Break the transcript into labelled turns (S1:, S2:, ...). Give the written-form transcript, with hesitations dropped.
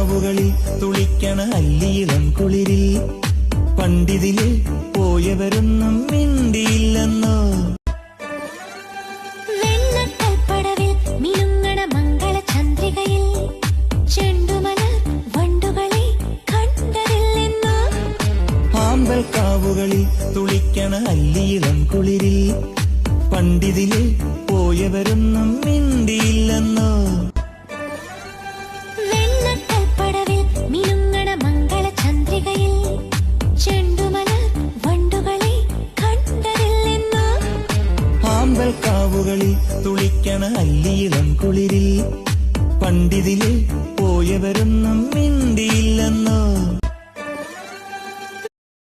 S1: കാവുകളിൽ തുളിക്കണ അല്ലിയിളം കുളിരിൽ പണ്ടിതിലെ പോയവരൊന്നും മിണ്ടിയില്ലെന്നോ.
S2: വെണ്ണക്കൽപ്പടവിൽ മിനുങ്ങണ മംഗളചന്ദ്രികയിൽ ചെണ്ടുമലർ വണ്ടുകളെ കണ്ടതില്ലെന്നോ.
S1: ആമ്പൽ കാവുകളിൽ തുളിക്കണ അല്ലിയിളം കുളിരിൽ പണ്ടിതിലെ പോയവരൊന്നും മിണ്ടിയില്ലെന്നോ.
S2: വെണ്ണക്കൽപ്പടവിൽ മിനുങ്ങണ മംഗളചന്ദ്രികയിൽ ചെണ്ടുമലർ വണ്ടുകളെ കണ്ടതില്ലെന്നോ.
S1: ആമ്പൽ കാവുകളിൽ തുളിക്കണ അല്ലിയിളം കുളിരിൽ പണ്ടിതിലെ പോയവരൊന്നും മിണ്ടിയില്ലെന്നോ.